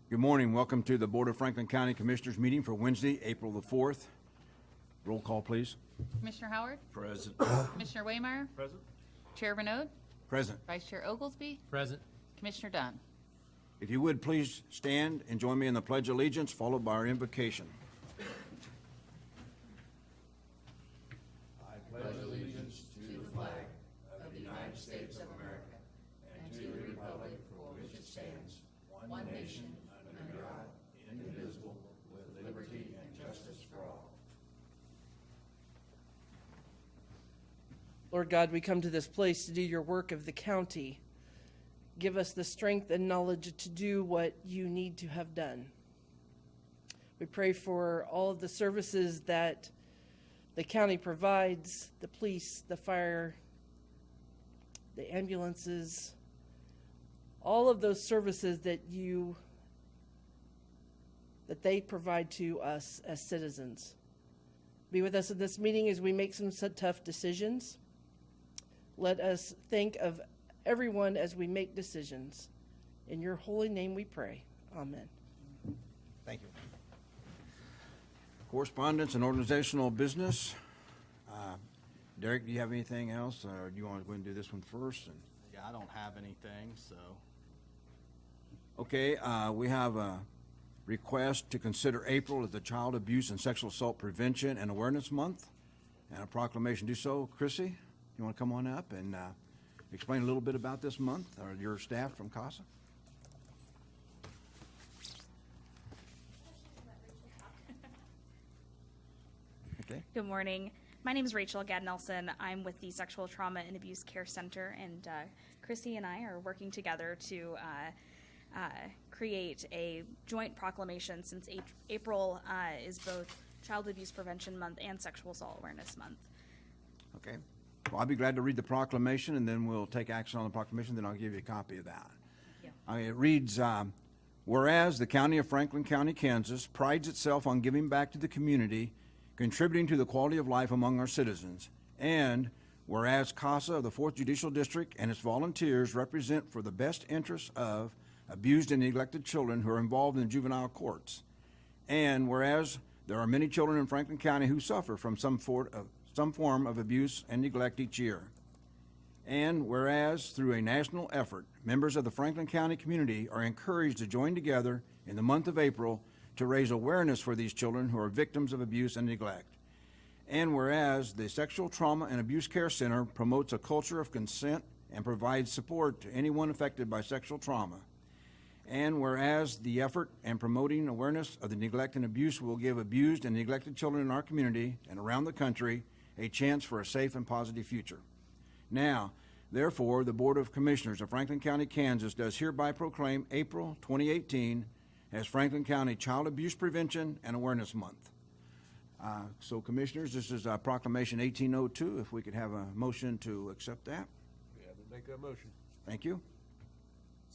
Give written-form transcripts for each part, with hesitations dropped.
Good morning. Welcome to the Board of Franklin County Commissioners meeting for Wednesday, April the 4th. Roll call, please. Commissioner Howard? Present. Commissioner Waymire? Present. Chair Renaud? Present. Vice Chair Oglesby? Present. Commissioner Dunn? If you would, please stand and join me in the Pledge of Allegiance, followed by our invocation. Lord God, we come to this place to do your work of the county. Give us the strength and knowledge to do what you need to have done. We pray for all of the services that the county provides, the police, the fire, the ambulances, all of those services that they provide to us as citizens. Be with us in this meeting as we make some tough decisions. Let us think of everyone as we make decisions. In your holy name we pray. Amen. Thank you. Correspondence and organizational business. Derek, do you have anything else, or do you want to go and do this one first? Yeah, I don't have anything, so. Okay, we have a request to consider April as the Child Abuse and Sexual Assault Prevention and Awareness Month, and a proclamation to do so. Chrissy, you want to come on up and explain a little bit about this month, or your staff from CASA? Okay. Good morning. My name is Rachel Gadd-Nelson. I'm with the Sexual Trauma and Abuse Care Center, and Chrissy and I are working together to create a joint proclamation since April is both Child Abuse Prevention Month and Sexual Assault Awareness Month. Okay. Well, I'll be glad to read the proclamation, and then we'll take action on the proclamation, then I'll give you a copy of that. It reads, whereas the County of Franklin County, Kansas prides itself on giving back to the community, contributing to the quality of life among our citizens, and whereas CASA of the 4th Judicial District and its volunteers represent for the best interests of abused and neglected children who are involved in the juvenile courts, and whereas there are many children in Franklin County who suffer from some form of abuse and neglect each year, and whereas through a national effort, members of the Franklin County community are encouraged to join together in the month of April to raise awareness for these children who are victims of abuse and neglect. And whereas the Sexual Trauma and Abuse Care Center promotes a culture of consent and provides support to anyone affected by sexual trauma. And whereas the effort and promoting awareness of the neglect and abuse will give abused and neglected children in our community and around the country a chance for a safe and positive future. Now, therefore, the Board of Commissioners of Franklin County, Kansas does hereby proclaim April 2018 as Franklin County Child Abuse Prevention and Awareness Month. So, Commissioners, this is Proclamation 1802. If we could have a motion to accept that. Yeah, make that motion. Thank you.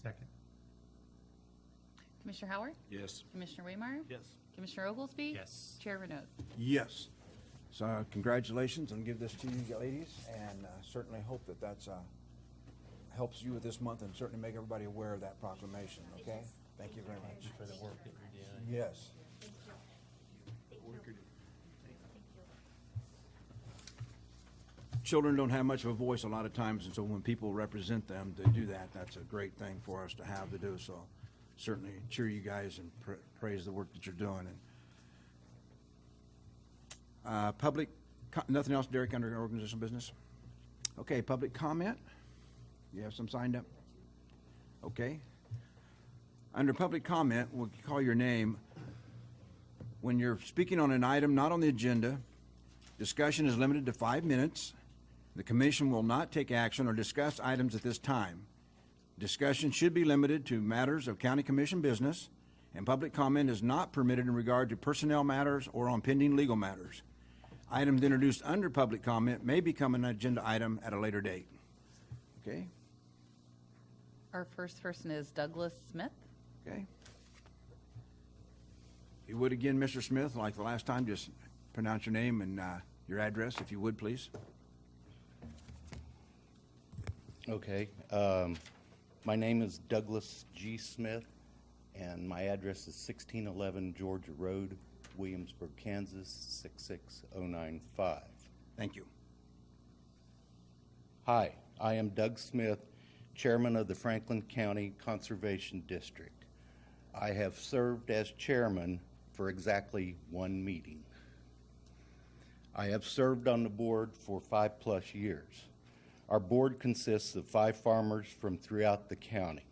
Second. Commissioner Howard? Yes. Commissioner Waymire? Yes. Commissioner Oglesby? Yes. Chair Renaud? Yes. So, congratulations, and give this to you ladies, and certainly hope that that's helps you with this month, and certainly make everybody aware of that proclamation, okay? Thank you very much. For the work that you're doing. Yes. Children don't have much of a voice a lot of times, and so when people represent them, they do that. That's a great thing for us to have to do, so certainly cheer you guys and praise the work that you're doing. And nothing else, Derek, under organizational business? Okay, public comment? You have some signed up? Okay. Under public comment, we'll call your name. When you're speaking on an item not on the agenda, discussion is limited to 5 minutes. The commission will not take action or discuss items at this time. Discussion should be limited to matters of county commission business, and public comment is not permitted in regard to personnel matters or on pending legal matters. Items introduced under public comment may become an agenda item at a later date. Okay? Our first person is Douglas Smith. Okay. If you would again, Mr. Smith, like the last time, just pronounce your name and your address, if you would, please. Okay. My name is Douglas G. Smith, and my address is 1611 Georgia Road, Williamsburg, Kansas, 66095. Thank you. Hi, I am Doug Smith, Chairman of the Franklin County Conservation District. I have served as chairman for exactly one meeting. I have served on the board for 5+ years. Our board consists of 5 farmers from throughout the county.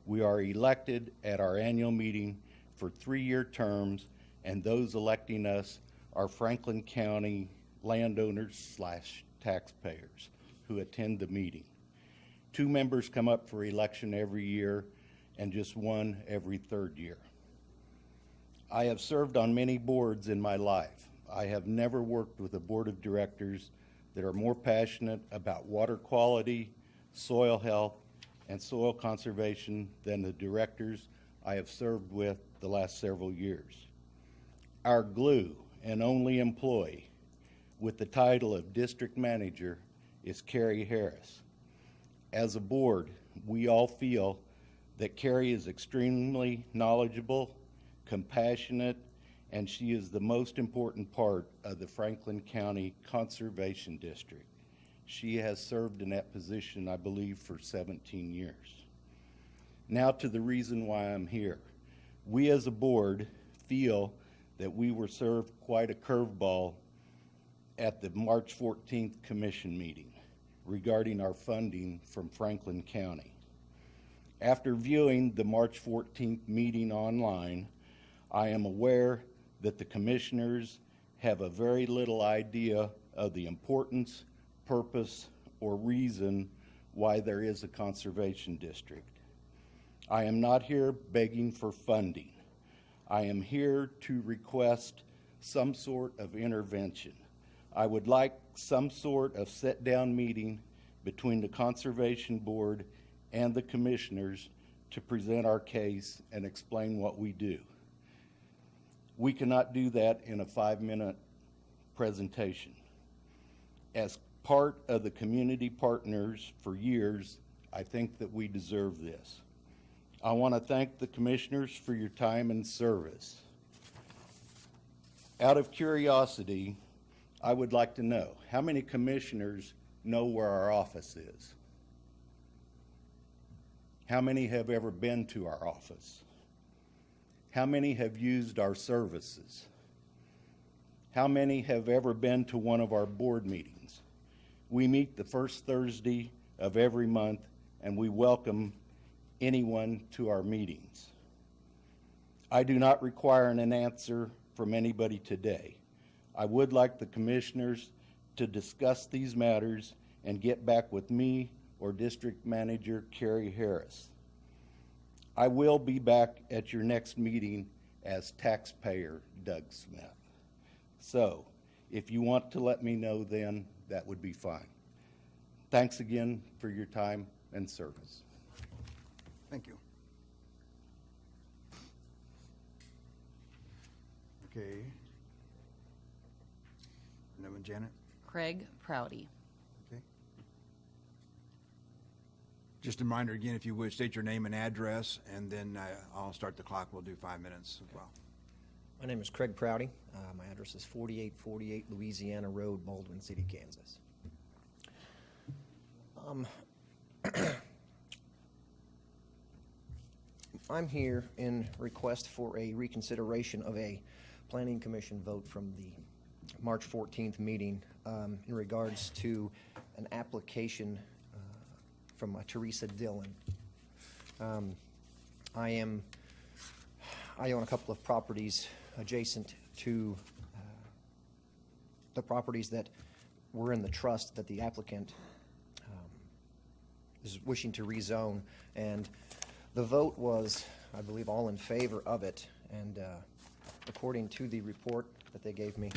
We are elected at our annual meeting for 3-year terms, and those electing us are Franklin County landowners/taxpayers who attend the meeting. 2 members come up for election every year, and just 1 every 3rd year. I have served on many boards in my life. I have never worked with a board of directors that are more passionate about water quality, soil health, and soil conservation than the directors I have served with the last several years. Our glue and only employee with the title of district manager is Carrie Harris. As a board, we all feel that Carrie is extremely knowledgeable, compassionate, and she is the most important part of the Franklin County Conservation District. She has served in that position, I believe, for 17 years. Now to the reason why I'm here. We as a board feel that we were served quite a curveball at the March 14th commission meeting regarding our funding from Franklin County. After viewing the March 14th meeting online, I am aware that the commissioners have a very little idea of the importance, purpose, or reason why there is a conservation district. I am not here begging for funding. I am here to request some sort of intervention. I would like some sort of sit-down meeting between the Conservation Board and the commissioners to present our case and explain what we do. We cannot do that in a 5-minute presentation. As part of the community partners for years, I think that we deserve this. I want to thank the commissioners for your time and service. Out of curiosity, I would like to know, how many commissioners know where our office is? How many have ever been to our office? How many have used our services? How many have ever been to one of our board meetings? We meet the first Thursday of every month, and we welcome anyone to our meetings. I do not require an answer from anybody today. I would like the commissioners to discuss these matters and get back with me or District Manager Carrie Harris. I will be back at your next meeting as taxpayer Doug Smith. So, if you want to let me know then, that would be fine. Thanks again for your time and service. Thank you. Okay. And then Janet? Craig Prouty. Okay. Just a reminder again, if you would, state your name and address, and then I'll start the clock. We'll do 5 minutes as well. My name is Craig Prouty. My address is 4848 Louisiana Road, Baldwin City, Kansas. I'm here in request for a reconsideration of a Planning Commission vote from the March 14th meeting in regards to an application from Teresa Dillon. I own a couple of properties adjacent to the properties that were in the trust that the applicant is wishing to rezone, and the vote was, I believe, all in favor of it. And according to the report that they gave me,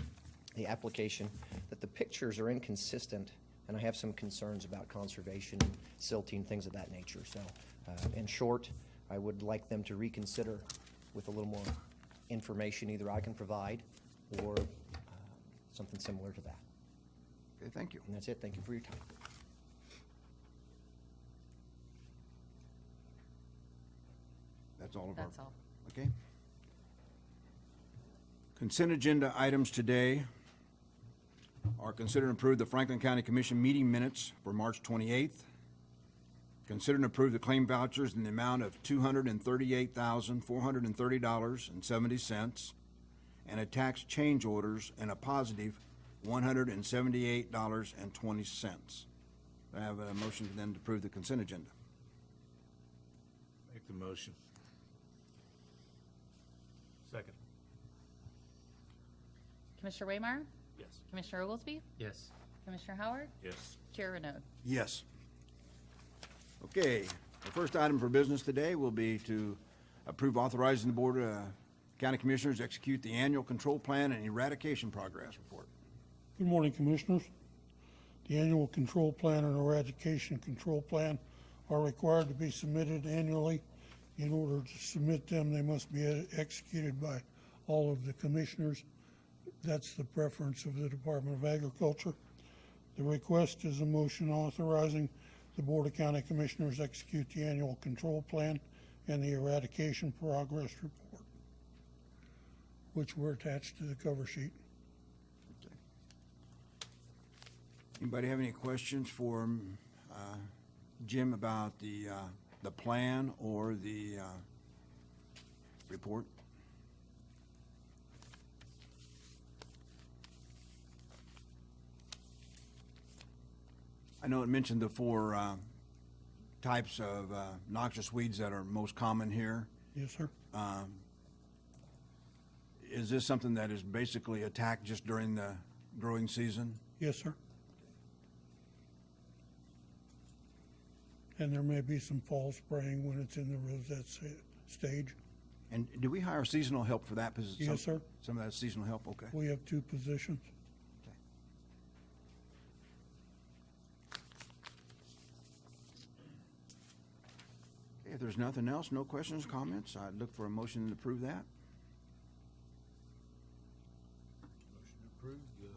the application, that the pictures are inconsistent, and I have some concerns about conservation, silting, things of that nature. So, in short, I would like them to reconsider with a little more information either I can provide or something similar to that. Okay, thank you. And that's it. Thank you for your time. That's all of our. That's all. Okay. Consent agenda items today are consider and approve the Franklin County Commission meeting minutes for March 28th. Consider and approve the claim vouchers in the amount of $238,430.70 and a tax change orders and a positive $178.20. I have a motion then to approve the consent agenda. Make the motion. Second. Commissioner Waymire? Yes. Commissioner Oglesby? Yes. Commissioner Howard? Yes. Chair Renaud. Yes. Okay, the first item for business today will be to approve authorizing the Board of County Commissioners to execute the annual control plan and eradication progress report. Good morning, Commissioners. The annual control plan and eradication control plan are required to be submitted annually. In order to submit them, they must be executed by all of the commissioners. That's the preference of the Department of Agriculture. The request is a motion authorizing the Board of County Commissioners execute the annual control plan and the eradication progress report, which were attached to the cover sheet. Anybody have any questions for Jim about the plan or the report? I know it mentioned the four types of noxious weeds that are most common here. Yes, sir. Is this something that is basically attacked just during the growing season? Yes, sir. And there may be some fall spraying when it's in the rosette stage. And do we hire seasonal help for that position? Yes, sir. Some of that seasonal help, okay. We have 2 positions. If there's nothing else, no questions, comments, I'd look for a motion to approve that. Motion to approve the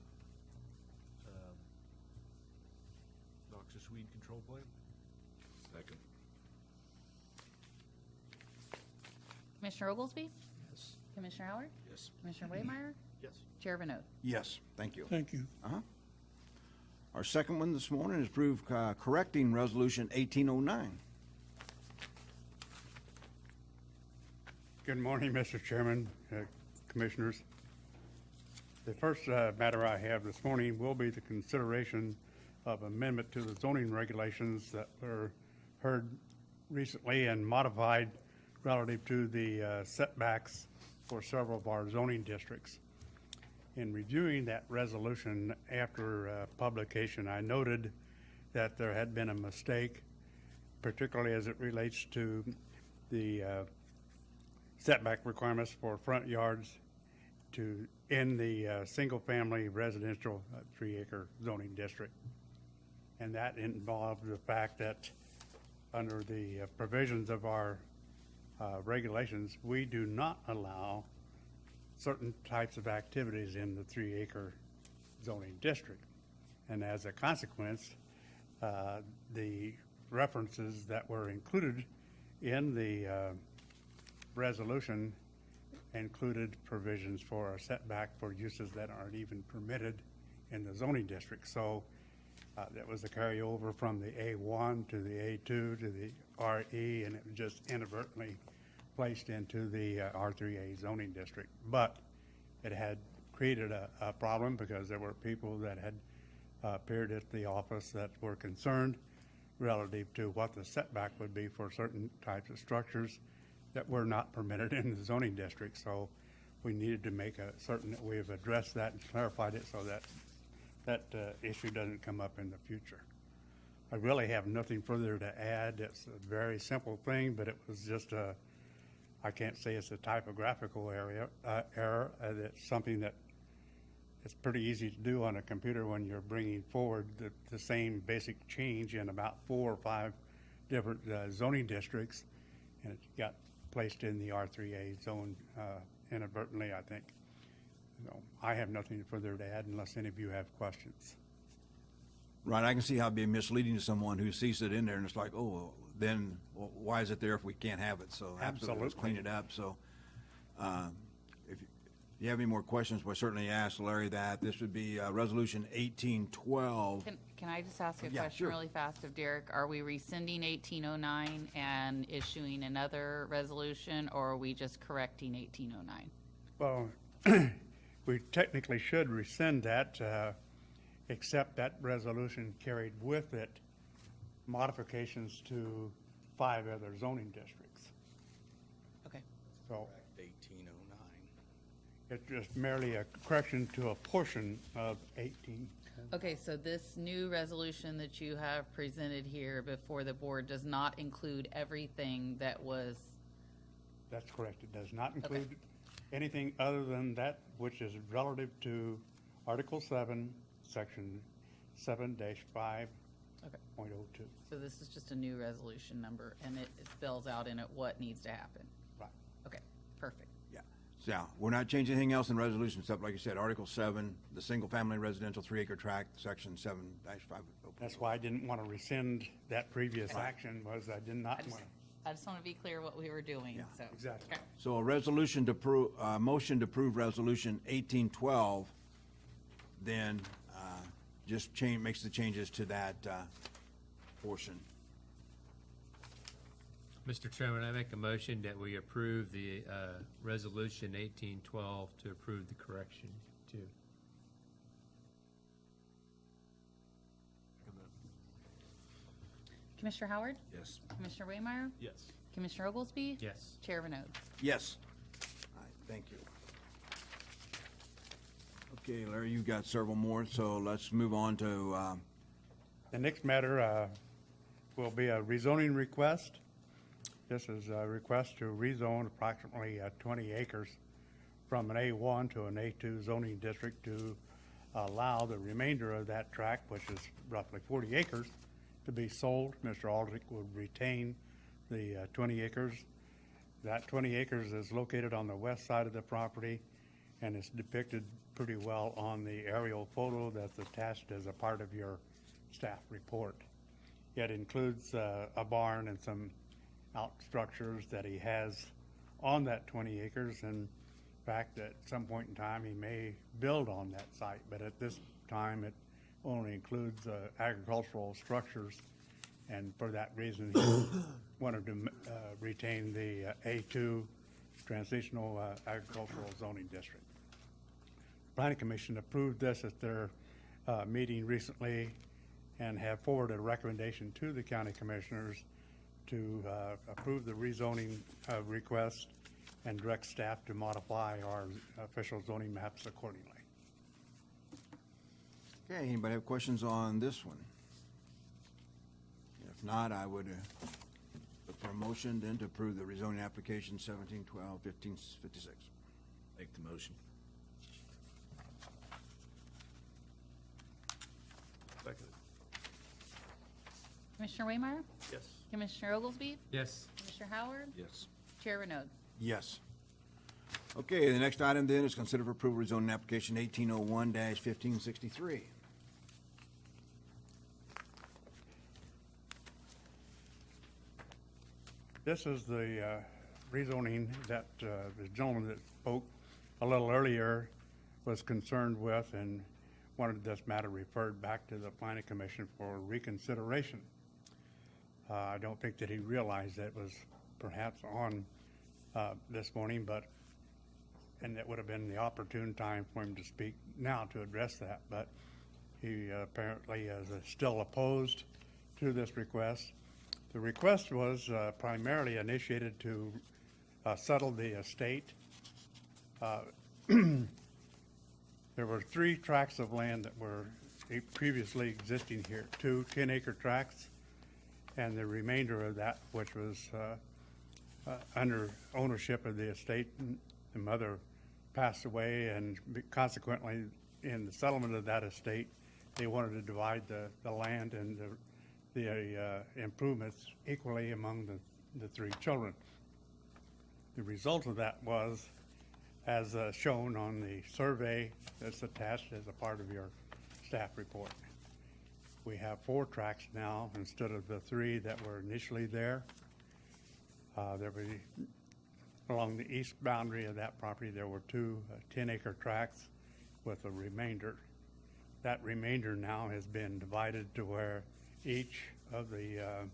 noxious weed control plan. Second. Commissioner Oglesby? Yes. Commissioner Howard? Yes. Commissioner Waymire? Yes. Chair Renaud. Yes, thank you. Thank you. Our second one this morning is approve correcting Resolution 1809. Good morning, Mr. Chairman, Commissioners. The first matter I have this morning will be the consideration of amendment to the zoning regulations that were heard recently and modified relative to the setbacks for several of our zoning districts. In reviewing that resolution after publication, I noted that there had been a mistake, particularly as it relates to the setback requirements for front yards in the single-family residential 3-acre zoning district. And that involved the fact that under the provisions of our regulations, we do not allow certain types of activities in the 3-acre zoning district. And as a consequence, the references that were included in the resolution included provisions for a setback for uses that aren't even permitted in the zoning district. So that was a carryover from the A1 to the A2 to the RE, and it was just inadvertently placed into the R3A zoning district. But it had created a problem because there were people that had appeared at the office that were concerned relative to what the setback would be for certain types of structures that were not permitted in the zoning district. So we needed to make certain that we have addressed that and clarified it so that that issue doesn't come up in the future. I really have nothing further to add. It's a very simple thing, but it was just I can't say it's a typographical error. It's something that it's pretty easy to do on a computer when you're bringing forward the same basic change in about 4 or 5 different zoning districts, and it got placed in the R3A zone inadvertently, I think. So I have nothing further to add unless any of you have questions. Right, I can see how it'd be misleading to someone who sees it in there and it's like, oh, well, then why is it there if we can't have it? So absolutely, let's clean it up. So if you have any more questions, we'll certainly ask Larry that. This would be Resolution 1812. Can I just ask a Yeah, question sure. really fast of Derek? Are we rescinding 1809 and issuing another resolution, or are we just correcting 1809? Well, we technically should rescind that, except that resolution carried with it modifications to 5 other zoning districts. Okay. So 1809. it's just merely a correction to a portion of 18. Okay, so this new resolution that you have presented here before the board does not include everything that was, That's correct. It does not include anything other than that which is relative to Article 7, Section 7-5.02. okay. So this is just a new resolution number, and it spells out in it what needs to happen. Right. Okay, perfect. Yeah. So yeah, we're not changing anything else in resolution except, like you said, Article 7, the single-family residential 3-acre tract, Section 7-5. That's why I didn't want to rescind that previous action, was I did not want to. I just want to be clear what we were doing, so. Exactly. Okay. So a resolution to approve, motion to approve Resolution 1812, then just makes the changes to that portion. Mr. Chairman, I make a motion that we approve the Resolution 1812 to approve the correction to. Commissioner Howard? Yes. Commissioner Waymire? Yes. Commissioner Oglesby? Yes. Chair Renaud? Yes. All right, thank you. Okay, Larry, you've got several more, so let's move on to, The next matter will be a rezoning request. This is a request to rezone approximately 20 acres from an A1 to an A2 zoning district to allow the remainder of that tract, which is roughly 40 acres, to be sold. Mr. Aldrich would retain the 20 acres. That 20 acres is located on the west side of the property, and it's depicted pretty well on the aerial photo that's attached as a part of your staff report. It includes a barn and some out structures that he has on that 20 acres. In fact, at some point in time, he may build on that site, but at this time, it only includes agricultural structures. And for that reason, he wanted to retain the A2 transitional agricultural zoning district. Planning Commission approved this at their meeting recently and have forwarded a recommendation to the county commissioners to approve the rezoning request and direct staff to modify our official zoning maps accordingly. okay, anybody have questions on this one? If not, I would look for a motion then to approve the rezoning application 1712-1556. Make the motion. Second. Commissioner Waymire? Yes. Commissioner Oglesby? Yes. Commissioner Howard? Yes. Chair Renaud? Yes. Okay, the next item then is consider for approval rezoning application 1801-1563. This is the rezoning that the gentleman that spoke a little earlier was concerned with and wanted this matter referred back to the Planning Commission for reconsideration. I don't think that he realized that it was perhaps on this morning, and that would have been the opportune time for him to speak now to address that, but he apparently is still opposed to this request. The request was primarily initiated to settle the estate. There were 3 tracts of land that were previously existing here, 2 10-acre tracts, and the remainder of that, which was under ownership of the estate. The mother passed away, and consequently, in the settlement of that estate, they wanted to divide the land and the improvements equally among the 3 children. The result of that was, as shown on the survey that's attached as a part of your staff report. We have 4 tracks now instead of the 3 that were initially there. There were, along the east boundary of that property, there were 2 10-acre tracts with a remainder. That remainder now has been divided to where each of the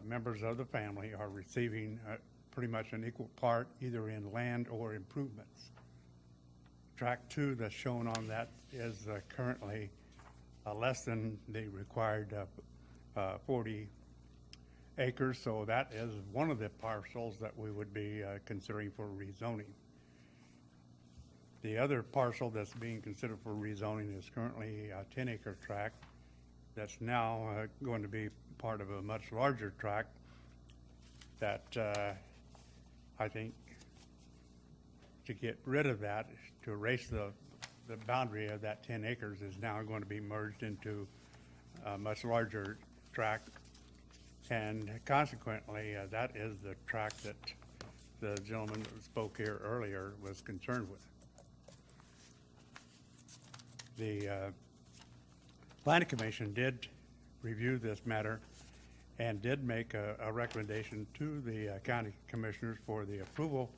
members of the family are receiving pretty much an equal part, either in land or improvements. Tract 2 that's shown on that is currently less than the required 40 acres, so that is one of the parcels that we would be considering for rezoning. The other parcel that's being considered for rezoning is currently a 10-acre tract that's now going to be part of a much larger tract that I think to get rid of that, to erase the boundary of that 10 acres is now going to be merged into a much larger tract. And consequently, that is the tract that the gentleman that spoke here earlier was concerned with. The Planning Commission did review this matter and did make a recommendation to the county commissioners for the approval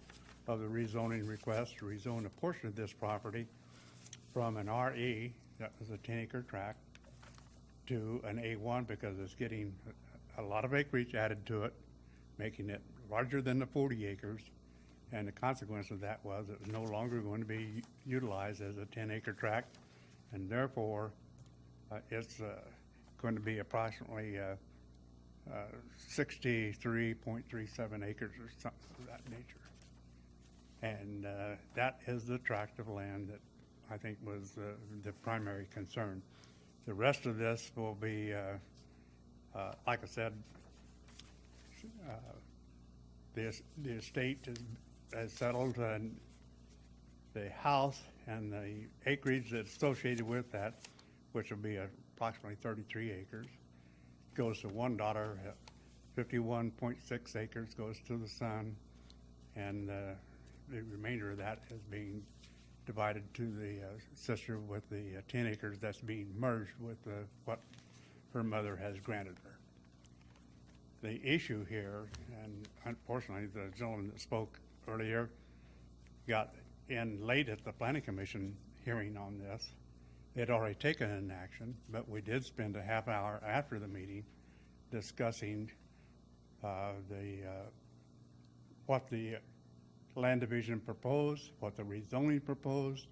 of the rezoning request to rezone a portion of this property from an RE, that was a 10-acre tract, to an A1 because it's getting a lot of acreage added to it, making it larger than the 40 acres. And the consequence of that was it was no longer going to be utilized as a 10-acre tract, and therefore it's going to be approximately 63.37 acres or something of that nature. And that is the tract of land that I think was the primary concern. The rest of this will be, like I said, the estate is settled, and the house and the acreage that's associated with that, which will be approximately 33 acres, goes to one daughter. 51.6 acres goes to the son, and the remainder of that is being divided to the sister with the 10 acres that's being merged with what her mother has granted her. The issue here, and unfortunately the gentleman that spoke earlier got in late at the Planning Commission hearing on this. They had already taken an action, but we did spend a half hour after the meeting discussing what the land division proposed, what the rezoning proposed.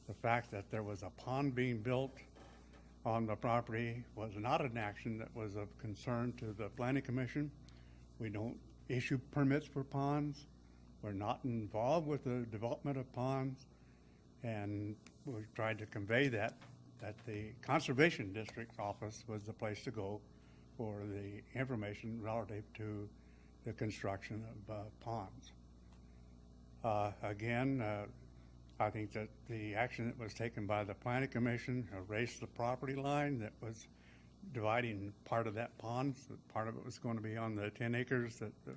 The fact that there was a pond being built on the property was not an action that was of concern to the Planning Commission. We don't issue permits for ponds. We're not involved with the development of ponds. And we tried to convey that the Conservation District office was the place to go for the information relative to the construction of ponds. Again, I think that the action that was taken by the Planning Commission erased the property line that was dividing part of that pond. Part of it was going to be on the 10 acres that the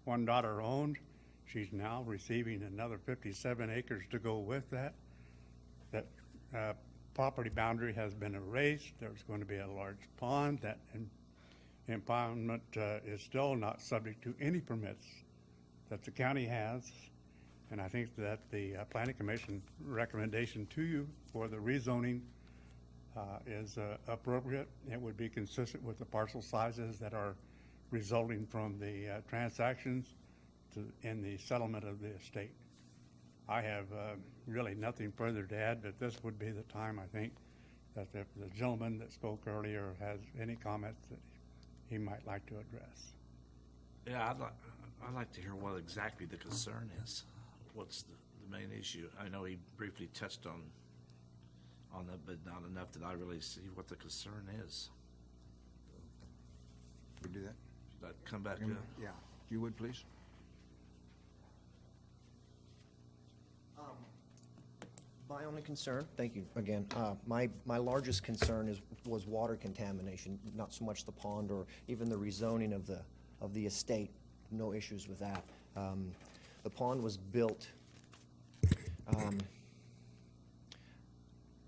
one daughter owned. She's now receiving another 57 acres to go with that. That property boundary has been erased. There's going to be a large pond. That impoundment is still not subject to any permits that the county has. And I think that the Planning Commission recommendation to you for the rezoning is appropriate. It would be consistent with the parcel sizes that are resulting from the transactions in the settlement of the estate. I have really nothing further to add, but this would be the time, I think, that if the gentleman that spoke earlier has any comments that he might like to address. Yeah, I'd like to hear what exactly the concern is. What's the main issue? I know he briefly touched on it, but not enough that I really see what the concern is. We do that? Should I come back to Yeah, if you would, please. My only concern, thank you again, my largest concern was water contamination, not so much the pond or even the rezoning of the estate. No issues with that. The pond was built.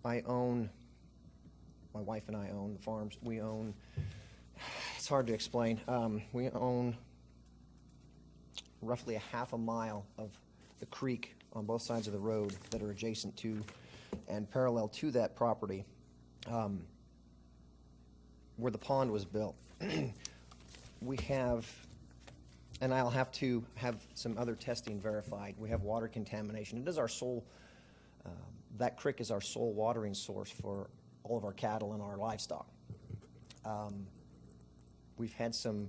I own my wife and I own, the farms we own. It's hard to explain. We own roughly a half a mile of the creek on both sides of the road that are adjacent to and parallel to that property, where the pond was built. We have, and I'll have to have some other testing verified, we have water contamination. It is our sole, that creek is our sole watering source for all of our cattle and our livestock. We've had some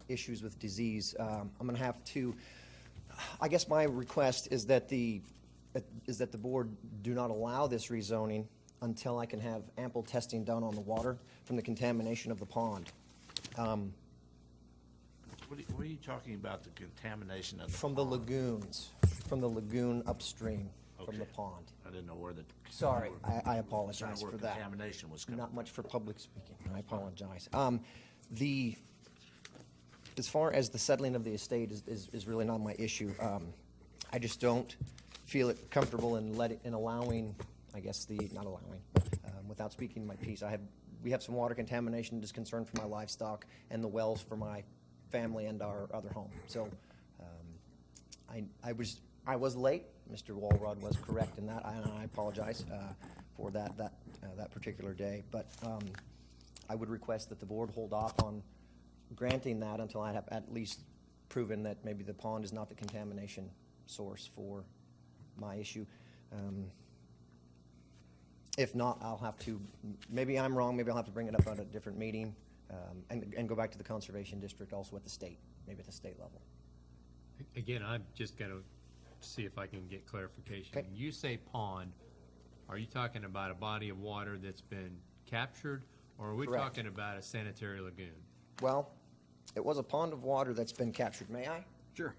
issues with disease. I'm going to have to, I guess my request is that the board do not allow this rezoning until I can have ample testing done on the water from the contamination of the pond. What are you talking about, the contamination of the From the pond? lagoons, from the lagoon upstream from the Okay. pond. I didn't know where the. Sorry, I Trying apologize where for that. contamination was coming Not from. much for public speaking, I apologize. As far as the settling of the estate is really not my issue. I just don't feel it comfortable in allowing, I guess not allowing, without speaking my piece. We have some water contamination that is concern for my livestock and the wells for my family and our other home. So, I was late. Mr. Walrod was correct in that, and I apologize for that particular day. But I would request that the board hold off on granting that until I have at least proven that maybe the pond is not the contamination source for my issue. If not, I'll have to, maybe I'm wrong, maybe I'll have to bring it up at a different meeting, and go back to the Conservation District, also at the state, maybe at the state level. Again, I'm just gonna see if I can get clarification. Okay. When you say pond, are you talking about a body of water that's been captured, or are we Correct. talking about a sanitary lagoon? Well, it was a pond of water that's been captured. May I? Sure.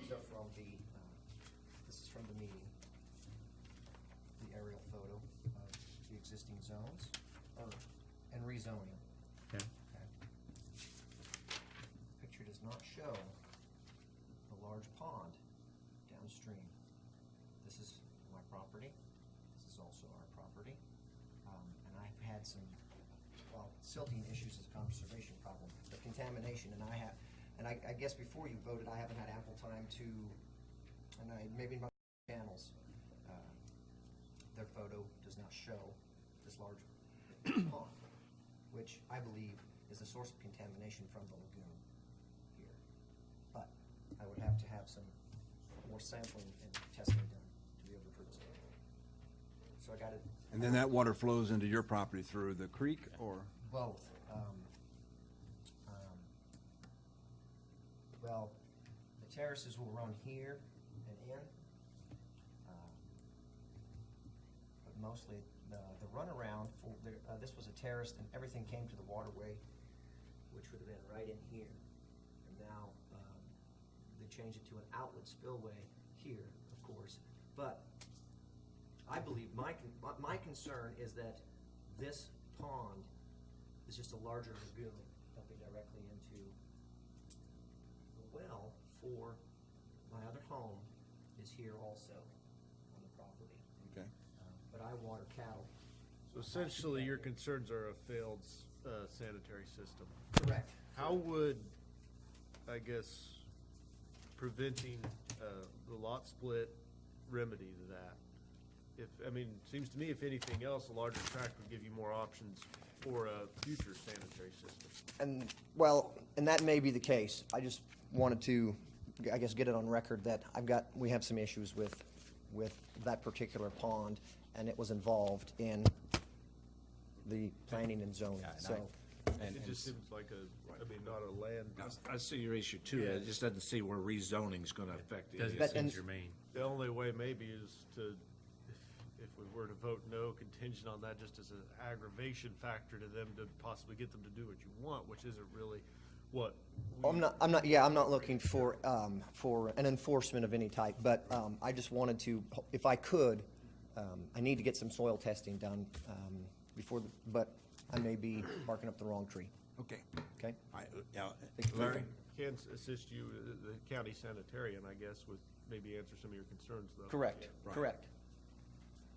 These are from this is from the meeting, the aerial photo of the existing zones, and rezoning. Okay. Picture does not show the large pond downstream. This is my property. This is also our property. And I've had some, silting issues is a conservation problem, but contamination, and I guess before you voted, I haven't had ample time to, and maybe in my channels, their photo does not show this large pond, which I believe is the source of contamination from the lagoon here. But I would have to have some more sampling and testing done to be able to prove it. So I got it. And then that water flows into your property through the creek, or? Both. Well, the terraces will run here and in. But mostly the runaround, this was a terrace and everything came to the waterway, which would have been right in here. And now they changed it to an outlet spillway here, of course. But I believe my concern is that this pond is just a larger lagoon dumping directly into the well for my other home is here also on the property. Okay. But I water cattle. So essentially, your concerns are a failed sanitary system. Correct. How would, I guess, preventing the lot split remedy that? Seems to me, if anything else, a larger tract would give you more options for a future sanitary system. And that may be the case. I just wanted to, I guess, get it on record that we have some issues with that particular pond, and it was involved in the planning and zoning, so. It just seems like not a land. I see your issue too. Yeah. It just doesn't see where rezoning's gonna affect it. Doesn't That- seem and- germane. The only way maybe is to, if we were to vote no, contingent on that just as an aggravation factor to them to possibly get them to do what you want, which isn't really what. I'm not looking for an enforcement of any type, but I just wanted to, if I could, I need to get some soil testing done but I may be barking up the wrong tree, Okay. okay? Yeah, Thank you. Larry? Can assist you, the county sanitarian, I guess, with maybe answer some of your concerns, though. Correct, Right. correct.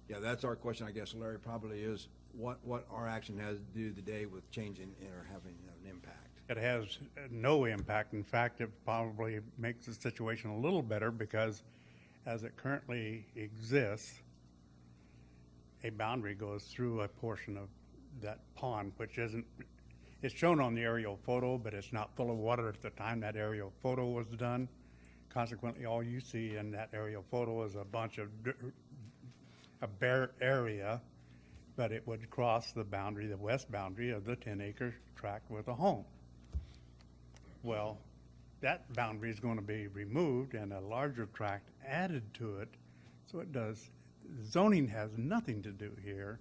Yeah, that's our question, I guess, Larry, probably is what our action has to do today with changing or having an impact. It has no impact. In fact, it probably makes the situation a little better because as it currently exists, a boundary goes through a portion of that pond, which isn't, it's shown on the aerial photo, but it's not full of water at the time that aerial photo was done. Consequently, all you see in that aerial photo is a bunch of a bare area, but it would cross the boundary, the west boundary of the 10-acre tract with a home. Well, that boundary is going to be removed and a larger tract added to it. So it does, zoning has nothing to do here.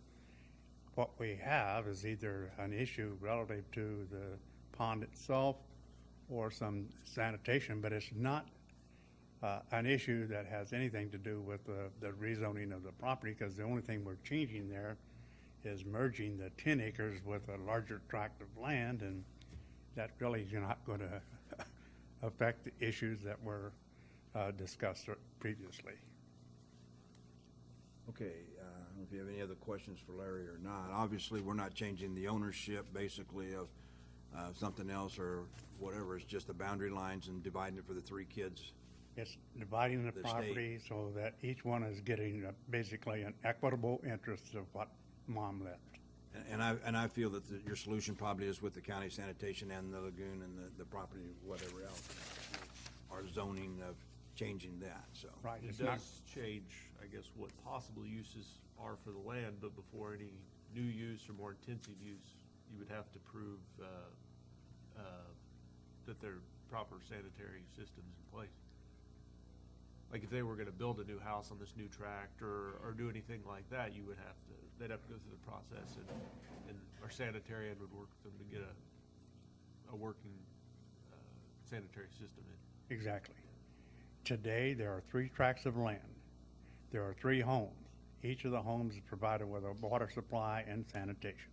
What we have is either an issue relative to the pond itself or some sanitation, but it's not an issue that has anything to do with the rezoning of the property, because the only thing we're changing there is merging the 10 acres with a larger tract of land, and that really is not going to affect the issues that were discussed previously. Okay, I don't know if you have any other questions for Larry or not. Obviously, we're not changing the ownership, basically, of something else or whatever. It's just the boundary lines and dividing it for the three kids. It's dividing the The property so that each one is getting basically an equitable interest of what mom left. And I feel that your solution probably is with the county sanitation and the lagoon and the property, whatever else, our zoning of changing that, so. Right, It it's not, does change, I guess, what possible uses are for the land, but before any new use or more intensive use, you would have to prove that there are proper sanitary systems in place. Like if they were gonna build a new house on this new tract or do anything like that, you would have to, they'd have to go through the process and our sanitarian would work with them to get a working sanitary system in. exactly. Today, there are 3 tracts of land. There are 3 homes. Each of the homes is provided with a water supply and sanitation.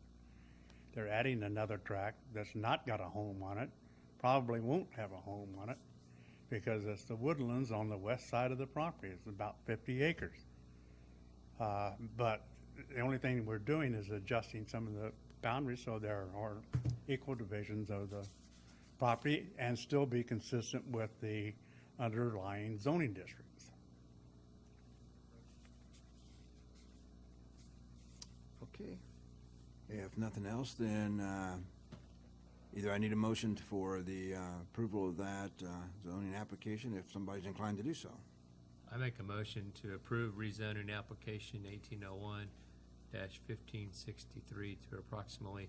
They're adding another tract that's not got a home on it, probably won't have a home on it, because it's the woodlands on the west side of the property. It's about 50 acres. But the only thing we're doing is adjusting some of the boundaries so there are equal divisions of the property and still be consistent with the underlying zoning districts. Okay. If nothing else, then either I need a motion for the approval of that zoning application, if somebody's inclined to do so. I make a motion to approve rezoning application 1801-1563 to approximately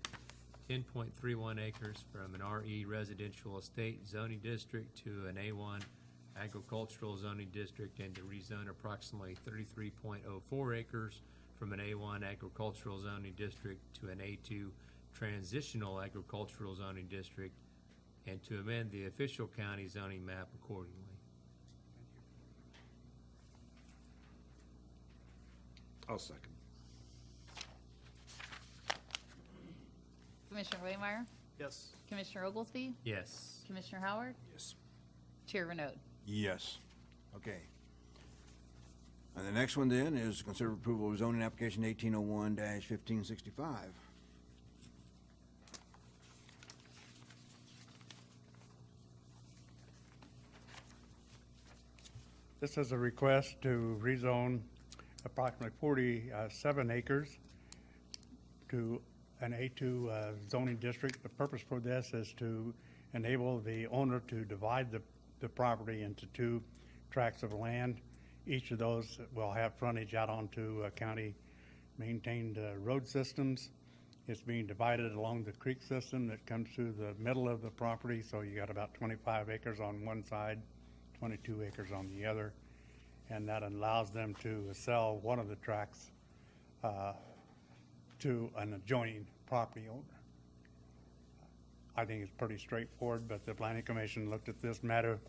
10.31 acres from an RE residential estate zoning district to an A1 agricultural zoning district, and to rezone approximately 33.04 acres from an A1 agricultural zoning district to an A2 transitional agricultural zoning district, and to amend the official county zoning map accordingly. I'll second. Commissioner Waymire, Yes. Commissioner Oglesby, Yes. Commissioner Howard, Yes. Chair Renaud. Yes. Okay. And the next one then is consider approval of zoning application 1801-1565. This is a request to rezone approximately 47 acres to an A2 zoning district. The purpose for this is to enable the owner to divide the property into 2 tracts of land. Each of those will have frontage out onto county-maintained road systems. It's being divided along the creek system that comes through the middle of the property, so you got about 25 acres on one side, 22 acres on the other, and that allows them to sell one of the tracts to an adjoining property owner. I think it's pretty straightforward, but the Planning Commission looked at this matter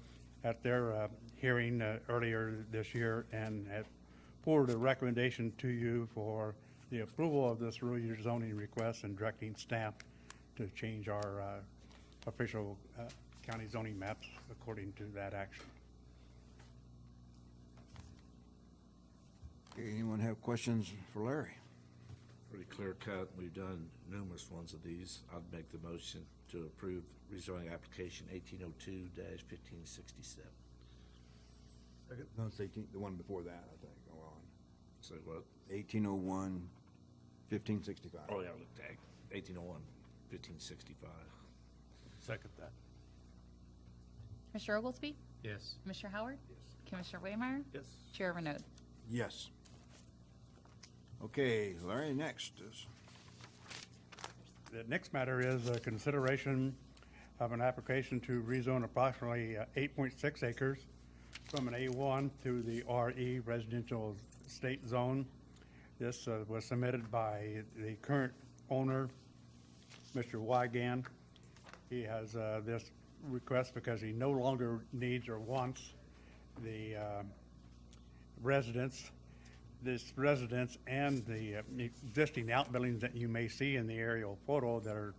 at their hearing earlier this year and had forwarded a recommendation to you for the approval of this zoning request and directing staff to change our official county zoning maps according to that action. Okay, anyone have questions for Larry? Pretty clear cut. We've done numerous ones of these. I'd make the motion to approve rezoning application 1802-1567. No, it's 18, the one before that, I think. Go on. Say what? 1801, 1565. Oh, yeah, look, tag. 1801, 1565. Second that. Commissioner Oglesby? Yes. Commissioner Howard? Commissioner Waymire? Yes. Chair Renaud. Yes. Okay, Larry, next is, The next matter is a consideration of an application to rezone approximately 8.6 acres from an A1 to the RE residential estate zone. This was submitted by the current owner, Mr. Wygan. He has this request because he no longer needs or wants the residence, this residence and the existing outbuildings that you may see in the aerial photo that are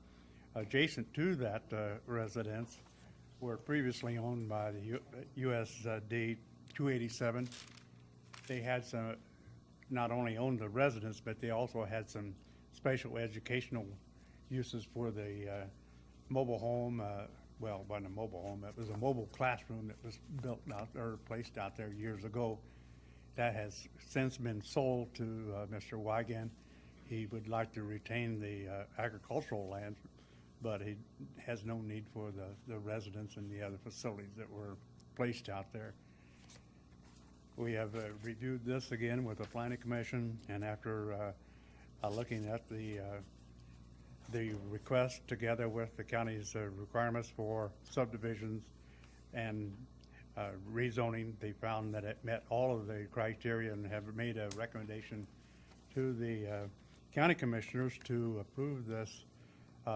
adjacent to that residence were previously owned by the USD 287. They had some, not only owned the residence, but they also had some special educational uses for the mobile home. Well, it wasn't a mobile home, it was a mobile classroom that was built out or placed out there years ago. That has since been sold to Mr. Wygan. He would like to retain the agricultural land, but he has no need for the residence and the other facilities that were placed out there. We have reviewed this again with the Planning Commission, and after looking at the request together with the county's requirements for subdivisions and rezoning, they found that it met all of the criteria and have made a recommendation to the county commissioners to approve this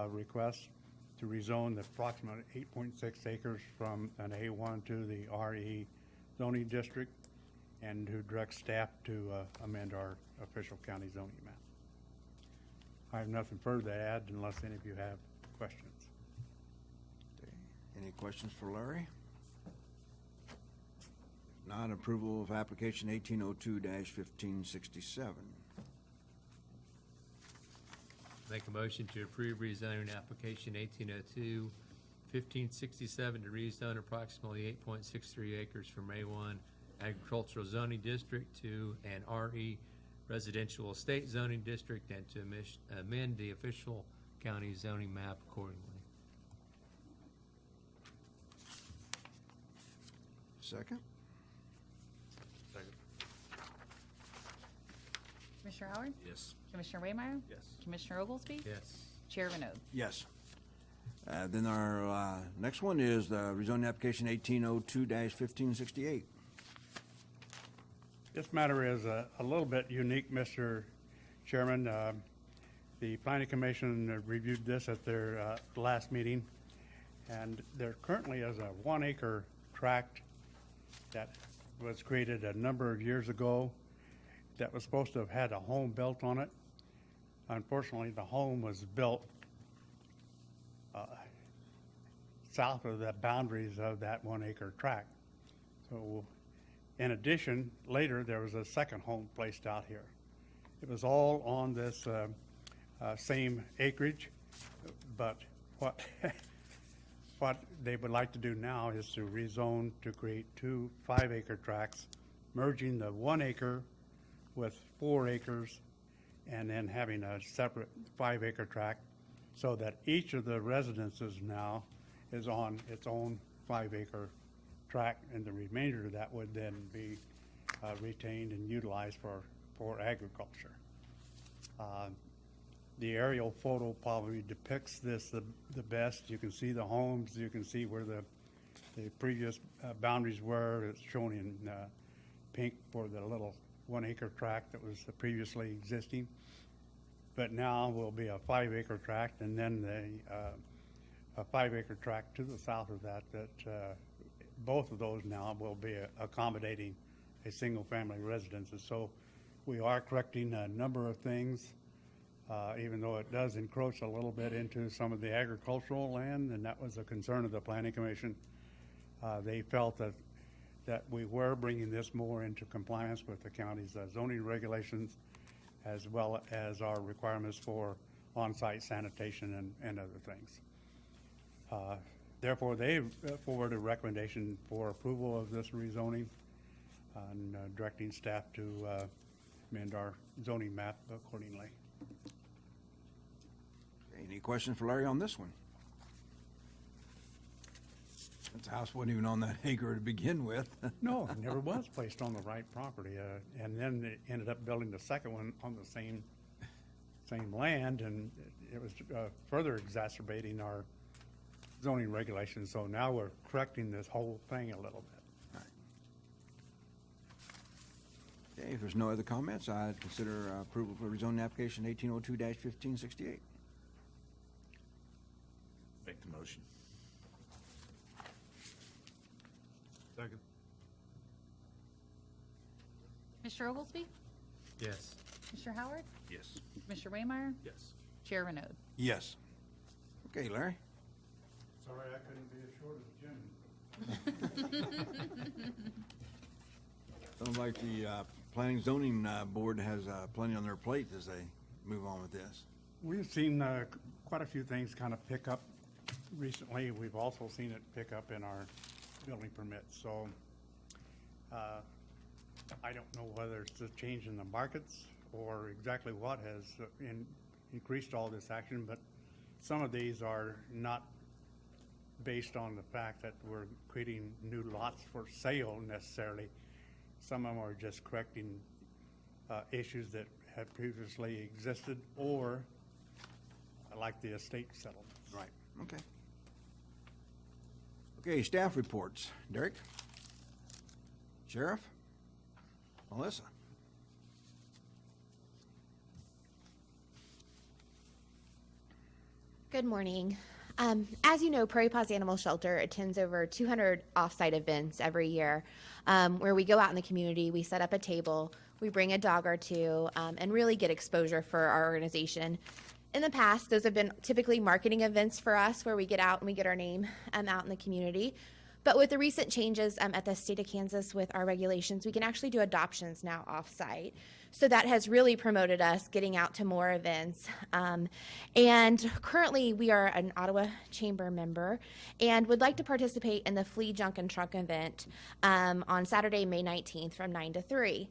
request to rezone the approximate 8.6 acres from an A1 to the RE zoning district, and to direct staff to amend our official county zoning map. I have nothing further to add unless any of you have questions. any questions for Larry? Not approval of application 1802-1567. Make a motion to approve rezoning application 1802-1567 to rezone approximately 8.63 acres from A1 agricultural zoning district to an RE residential estate zoning district, and to amend the official county zoning map accordingly. Second? Commissioner Howard? Yes. Commissioner Waymire? Yes. Commissioner Oglesby? Yes. Chair Renaud. Yes. Then our next one is the rezoning application 1802-1568. This matter is a little bit unique, Mr. Chairman. The Planning Commission reviewed this at their last meeting, and there currently is a 1 acre tract that was created a number of years ago that was supposed to have had a home built on it. Unfortunately, the home was built south of the boundaries of that 1 acre tract. So in addition, later there was a second home placed out here. It was all on this same acreage, but what what they would like to do now is to rezone to create 2 5-acre tracts, merging the 1 acre with 4 acres, and then having a separate 5-acre tract, so that each of the residences now is on its own 5-acre tract, and the remainder of that would then be retained and utilized for agriculture. The aerial photo probably depicts this the best. You can see the homes, you can see where the previous boundaries were. It's shown in pink for the little 1 acre tract that was previously existing. But now will be a 5-acre tract, and then a 5-acre tract to the south of that, both of those now will be accommodating a single-family residence. And so we are correcting a number of things, even though it does encroach a little bit into some of the agricultural land, and that was a concern of the Planning Commission. They felt that that we were bringing this more into compliance with the county's zoning regulations, as well as our requirements for on-site sanitation and other things. Therefore, they forwarded a recommendation for approval of this rezoning and directing staff to amend our zoning map accordingly. Any questions for Larry on this one? Since the house wasn't even on that acre to begin with. No, it never was placed on the right property, and then they ended up building the second one on the same land, and it was further exacerbating our zoning regulations. So now we're correcting this whole thing a little bit. Okay, if there's no other comments, I'd consider approval for rezoning application 1802-1568. Make the motion. Second. Mr. Oglesby? Yes. Mr. Howard? Yes. Mr. Waymire? Yes. Chair Renaud? Yes. Okay, Larry? Sorry, I couldn't be as short as Jim. Sounds like the Planning Zoning Board has plenty on their plate as they move on with this. We've seen quite a few things kind of pick up recently. We've also seen it pick up in our building permits. So I don't know whether it's a change in the markets or exactly what has increased all this action, but some of these are not based on the fact that we're creating new lots for sale necessarily. Some of them are just correcting issues that had previously existed, or like the estate settlements. Right, okay. Okay, staff reports. Derek? Sheriff? Melissa? Good morning. As you know, Prairie Paws Animal Shelter attends over 200 off-site events every year where we go out in the community, we set up a table, we bring a dog or two, and really get exposure for our organization. In the past, those have been typically marketing events for us where we get out and we get our name out in the community. But with the recent changes at the state of Kansas with our regulations, we can actually do adoptions now off-site. So that has really promoted us getting out to more events. And currently we are an Ottawa Chamber member and would like to participate in the Flea Junk and Trunk event on Saturday, May 19th from 9 to 3.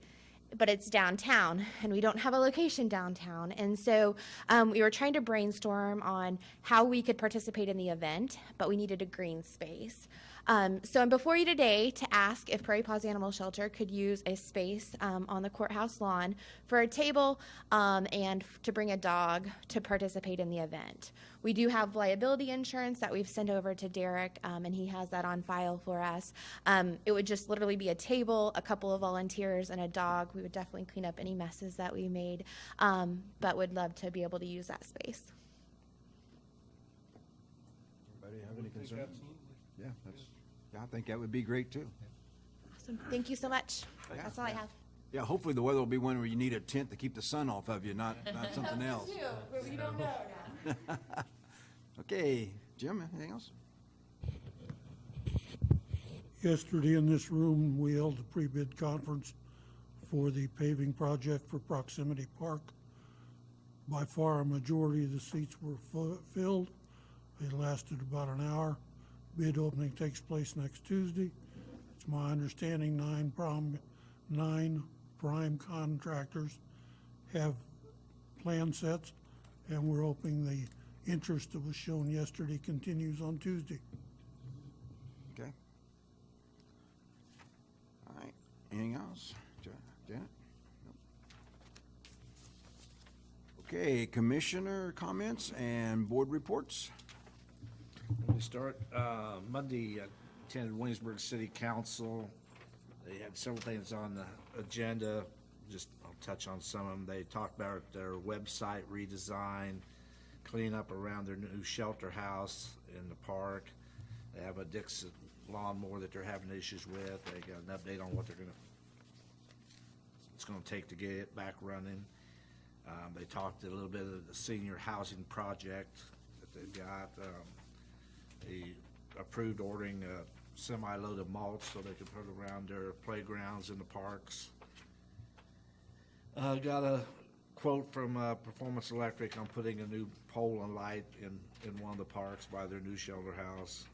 But it's downtown and we don't have a location downtown. And so we were trying to brainstorm on how we could participate in the event, but we needed a green space. So I'm before you today to ask if Prairie Paws Animal Shelter could use a space on the courthouse lawn for a table and to bring a dog to participate in the event. We do have liability insurance that we've sent over to Derek, and he has that on file for us. It would just literally be a table, a couple of volunteers, and a dog. We would definitely clean up any messes that we made, but would love to be able to use that space. Anybody have any concerns? Yeah, I think that would be great too. Awesome. Thank you so much. That's all I have. Yeah, hopefully the weather will be one where you need a tent to keep the sun off of you, not something else. But we don't know now. Okay, Jim, anything else? Yesterday in this room, we held a pre-bid conference for the paving project for Proximity Park. By far, a majority of the seats were filled. It lasted about an hour. Bid opening takes place next Tuesday. It's my understanding 9 prime contractors have plan sets, and we're hoping the interest that was shown yesterday continues on Tuesday. Okay. All right, anything else? Janet? Nope. Okay, commissioner comments and board reports. Let me start. Monday, I attended Williamsburg City Council. They had several things on the agenda. Just I'll touch on some of them. They talked about their website redesign, cleaning up around their new shelter house in the park. They have a Dixon lawnmower that they're having issues with. They got an update on what it's going to take to get it back running. They talked a little bit of the senior housing project that they've got. They approved ordering semi-load of mulch so they could put it around their playgrounds in the parks. Got a quote from Performance Electric on putting a new pole and light in one of the parks by their new shelter house.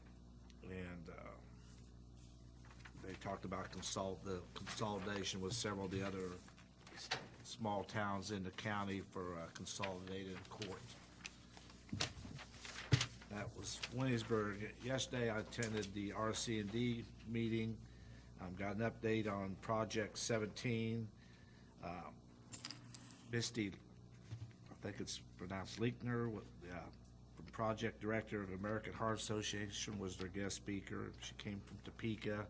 And they talked about the consolidation with several of the other small towns in the county for consolidated court. That was Williamsburg. Yesterday, I attended the RC&D meeting. Got an update on Project 17. Misty, I think it's pronounced Leekner, from Project Director of the American Heart Association, was their guest speaker. She came from Topeka,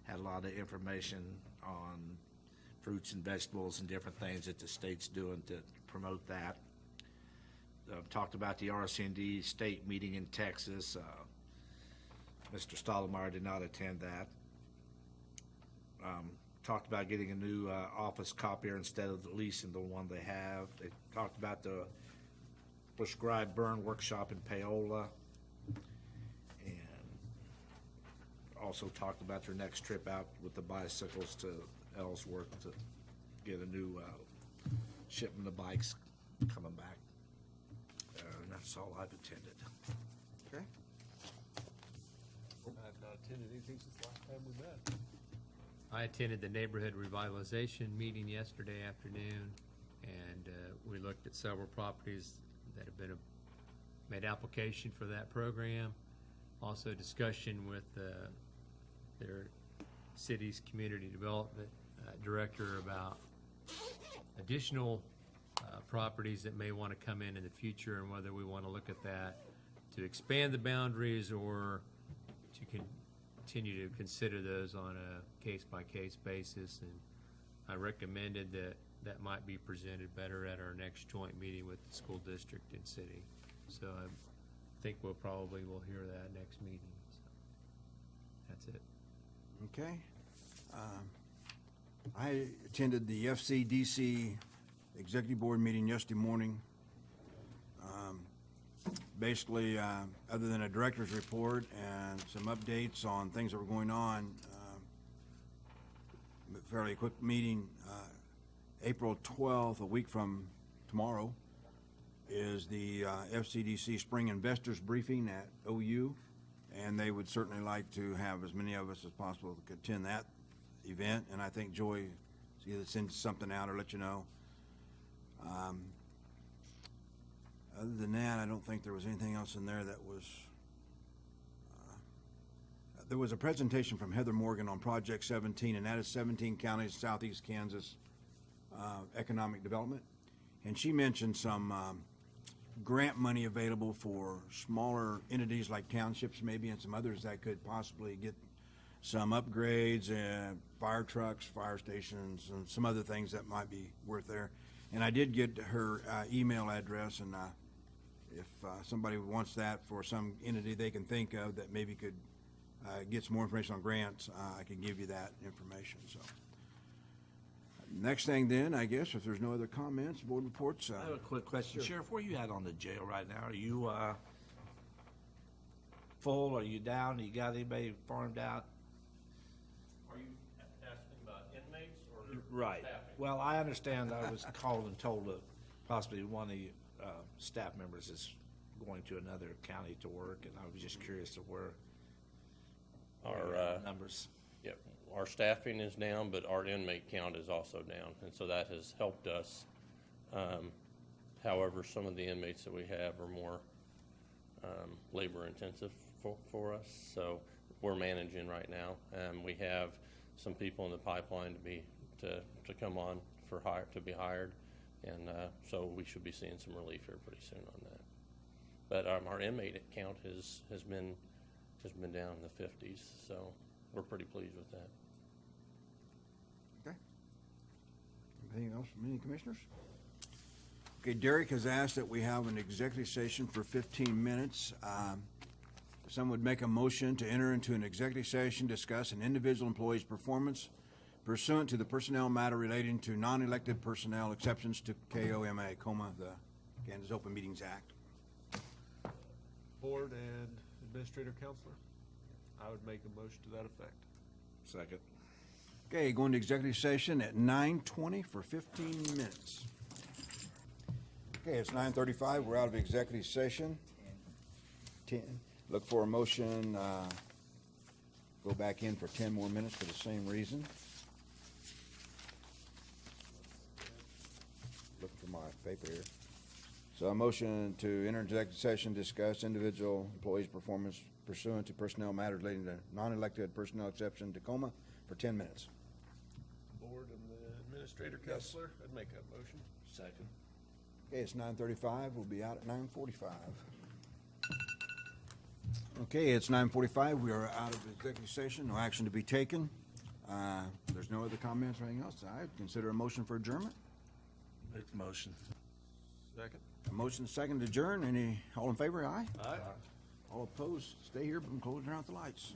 had a lot of information on fruits and vegetables and different things that the state's doing to promote that. Talked about the RC&D state meeting in Texas. Mr. Stottlemyre did not attend that. Talked about getting a new office copier instead of leasing the one they have. They talked about the prescribed burn workshop in Paola. And also talked about their next trip out with the bicycles to Ellsworth to get a new shipment of bikes coming back. And that's all I've attended. Okay. I've not attended anything since the last time we met. I attended the neighborhood revitalization meeting yesterday afternoon, and we looked at several properties that have been made application for that program. Also discussion with their city's community development director about additional properties that may want to come in the future, and whether we want to look at that to expand the boundaries or to continue to consider those on a case-by-case basis. And I recommended that might be presented better at our next joint meeting with the school district and city. So I think we'll hear that next meeting. So that's it. Okay. I attended the FCDC Executive Board meeting yesterday morning. Basically, other than a director's report and some updates on things that were going on, fairly quick meeting. April 12th, a week from tomorrow, is the FCDC Spring Investors Briefing at OU, and they would certainly like to have as many of us as possible to attend that event, and I think Joy either sends something out or let you know. Other than that, I don't think there was anything else in there that was... there was a presentation from Heather Morgan on Project 17, and that is 17 counties, southeast Kansas, economic development. And she mentioned some grant money available for smaller entities like townships maybe, and some others that could possibly get some upgrades and fire trucks, fire stations, and some other things that might be worth there. And I did get her email address, and if somebody wants that for some entity they can think of that maybe could get some more information on grants, I can give you that information. So, next thing then, I guess, if there's no other comments, board reports. I have a quick question. Sure. Sheriff, where are you at on the jail right now? Are you full? Are you down? You got anybody farmed out? Are you asking about inmates or Right. staffing? Well, I understand I was called and told that possibly one of the staff members is going to another county to work, and I was just curious to where Our numbers. Yep, our staffing is down, but our inmate count is also down, and so that has helped us. However, some of the inmates that we have are more labor intensive for us, so we're managing right now. We have some people in the pipeline to come on to be hired, and so we should be seeing some relief here pretty soon on that. But our inmate count has been down in the 50s, so we're pretty pleased with that. Okay. Anything else from any commissioners? Okay, Derek has asked that we have an executive session for 15 minutes. If someone would make a motion to enter into an executive session, discuss an individual employee's performance pursuant to the personnel matter relating to non-elected personnel exceptions to KOMA, the Kansas Open Meetings Act. Board and Administrator Counselor? I would make a motion to that effect. Second. Okay, going to executive session at 9:20 for 15 minutes. Okay, it's 9:35, we're out of executive session. Look for a motion, go back in for 10 more minutes for the same reason. Looking for my paper here. So a motion to enter executive session, discuss individual employees' performance pursuant to personnel matters relating to non-elected personnel exception Tacoma for 10 minutes. Board and the administrator, Yes. counselor, I'd make that motion. Second. Okay, it's 9:35, we'll be out at 9:45. Okay, it's 9:45, we are out of executive session, no action to be taken. There's no other comments or anything else, I'd consider a motion for adjournment. Make the motion. Second. A motion second to adjourn, all in favor, aye? Aye. All opposed, stay here, but I'm closing out the lights.